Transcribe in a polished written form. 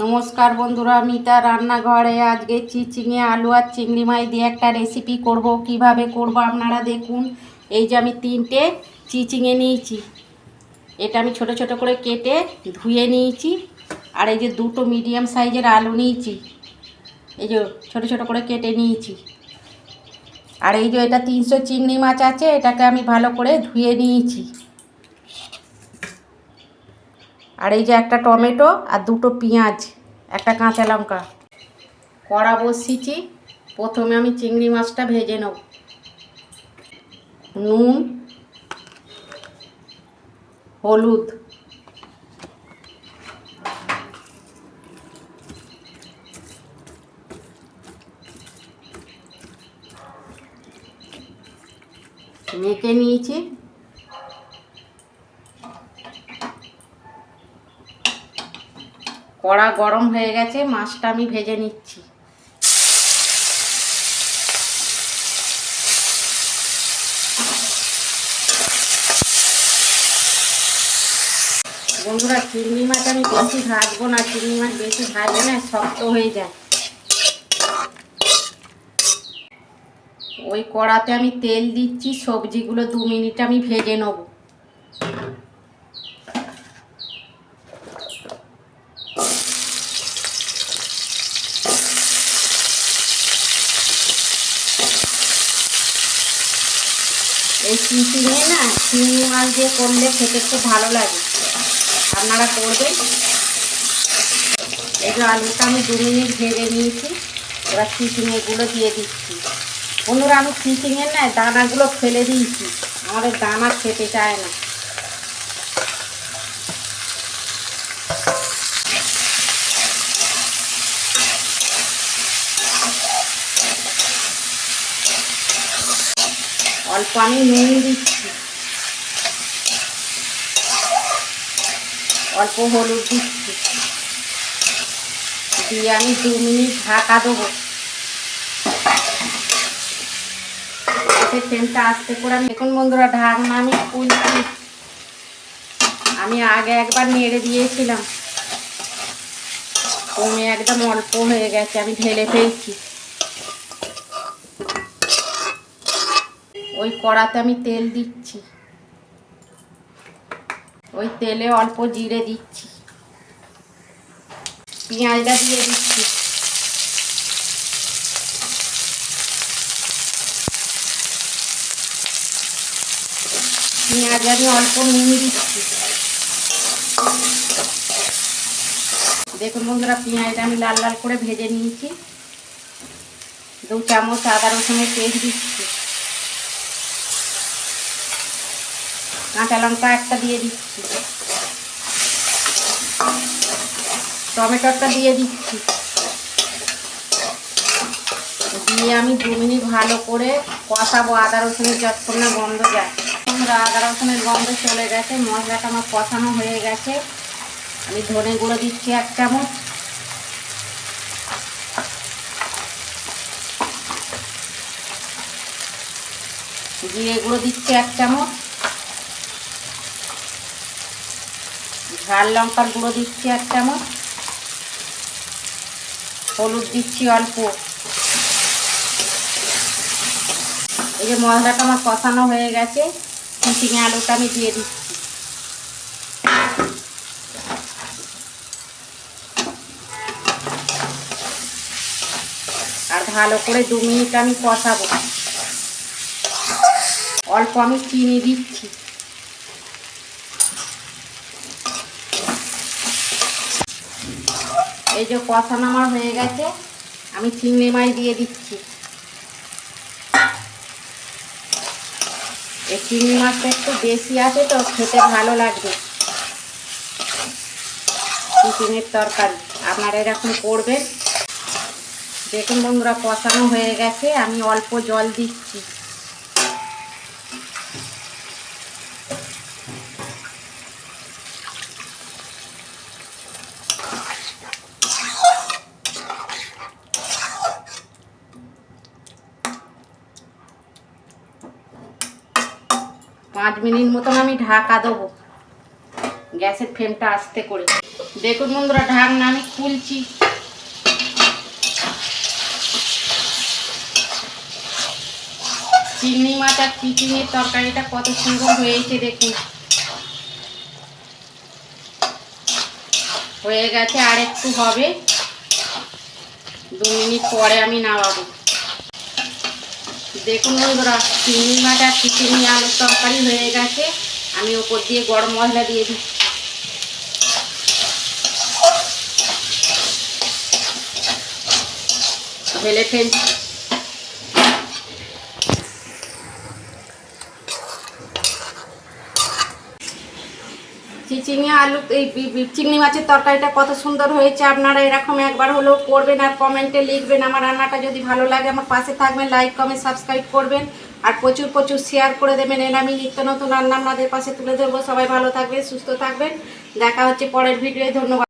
নমস্কার বন্ধুরা, মিতা রান্নাঘরে আজকে চিচিঙে আলু আর চিংড়ি মাছ দিয়ে একটা রেসিপি করব। কিভাবে করব আপনারা দেখুন। এই যে আমি 3টে চিচিঙে নিয়েছি, এটা আমি ছোট ছোট করে কেটে ধুয়ে নিয়েছি। আর এই যে 2টো মিডিয়াম সাইজের আলু নিয়েছি, এই যে ছোট ছোট করে কেটে নিয়েছি। আর এই যে এটা 300 চিংড়ি মাছ আছে, এটাকে আমি ভালো করে ধুয়ে নিয়েছি। আর এই যে একটা টমেটো আর 2টো পেঁয়াজ, একটা কাঁচা লঙ্কা। কড়া বসিয়েছি, প্রথমে আমি চিংড়ি মাছটা ভেজে নেব। নুন, হলুদ, মেখে নিয়েছি। কড়া গরম হয়ে গেছে, মাছটা আমি ভেজে নিচ্ছি। বন্ধুরা, চিংড়ি মাছ আমি বেশি ভাজবো না, চিংড়ি মাছ বেশি ভাজলে না শক্ত হয়ে যায়। ওই কড়াতে আমি তেল দিচ্ছি, সবজিগুলো 2 মিনিট আমি ভেজে নেব। এই চিচিঙে না চিংড়ি মাছ দিয়ে করলে খেতে খুব ভালো লাগে, আপনারা করবেন। এই যে আলুটা আমি 2 মিনিট ভেজে নিয়েছি, এবার চিচিঙেগুলো দিয়ে দিচ্ছি। বন্ধুরা, আমি চিচিঙের না দানাগুলো ফেলে দিয়েছি, আমাদের দানা খেতে চায় না। অল্প আমি নুন দিচ্ছি, অল্প হলুদ দিচ্ছি, দিয়ে আমি 2 মিনিট ঢাকা দেবো। ফ্লেমটা আস্তে করে আমি দেখুন বন্ধুরা, ঢাকনা আমি খুলছি। আমি আগে একবার নেড়ে দিয়েছিলাম, কমে একদম অল্প হয়ে গেছে, আমি ঢেলে ফেলছি। ওই কড়াতে আমি তেল দিচ্ছি, ওই তেলে অল্প জিরে দিচ্ছি, পেঁয়াজটা দিয়ে দিচ্ছি, পেঁয়াজ আমি অল্প নুন দিচ্ছি। দেখুন বন্ধুরা, পেঁয়াজটা আমি লাল লাল করে ভেজে নিয়েছি। 2 চামচ আদা রসুনের পেস্ট দিচ্ছি, কাঁচা লঙ্কা একটা দিয়ে দিচ্ছি, টমেটোটা দিয়ে দিচ্ছি, দিয়ে আমি 2 মিনিট ভালো করে কষাবো, আদা রসুনের যতক্ষণ না গন্ধ যায়। আদা রসুনের গন্ধ চলে গেছে, মশলাটা আমার কষানো হয়ে গেছে। আমি ধনে গুঁড়ো দিচ্ছি 1 চামচ, জিরে গুঁড়ো দিচ্ছি 1 চামচ, ঝাল লঙ্কার গুঁড়ো দিচ্ছি 1 চামচ, হলুদ দিচ্ছি অল্প। এই যে মশলাটা আমার কষানো হয়ে গেছে, চিচিঙে আলুটা আমি দিয়ে দিচ্ছি। আর ভালো করে 2 মিনিট আমি কষাবো। অল্প আমি চিনি দিচ্ছি। এই যে কষানো আমার হয়ে গেছে, আমি চিংড়ি মাছ দিয়ে দিচ্ছি। এই চিংড়ি মাছটা একটু বেশি আছে তো খেতে ভালো লাগবে চিচিঙের তরকারি, আপনারা এরকম করবেন। দেখুন বন্ধুরা, কষানো হয়ে গেছে, আমি অল্প জল দিচ্ছি। পাঁচ মিনিট মতন আমি ঢাকা দেবো, গ্যাসের ফ্লেমটা আস্তে করে। দেখুন বন্ধুরা, ঢাকনা আমি খুলছি। চিংড়ি মাছ আর চিচিঙের তরকারিটা কত সুন্দর হয়েছে দেখুন। হয়ে গেছে, আর একটু হবে, 2 মিনিট পরে আমি নামাবো। দেখুন বন্ধুরা, চিংড়ি মাছ আর চিচিঙে আলুর তরকারি হয়ে গেছে। আমি ওপর দিয়ে গরম মশলা দিয়ে দিচ্ছি। ঢেলে ফেলছি। চিচিঙে আলু, এই চিংড়ি মাছের তরকারিটা কত সুন্দর হয়েছে। আপনারা এরকম একবার হলেও করবেন আর কমেন্টে লিখবেন। আমার রান্নাটা যদি ভালো লাগে আমার পাশে থাকবেন, লাইক কমেন্ট সাবস্ক্রাইব করবেন আর প্রচুর প্রচুর শেয়ার করে দেবেন। এর আমি নিত্য নতুন রান্না আপনাদের পাশে তুলে ধরবো। সবাই ভালো থাকবেন, সুস্থ থাকবেন। দেখা হচ্ছে পরের ভিডিওয়ে। ধন্যবাদ।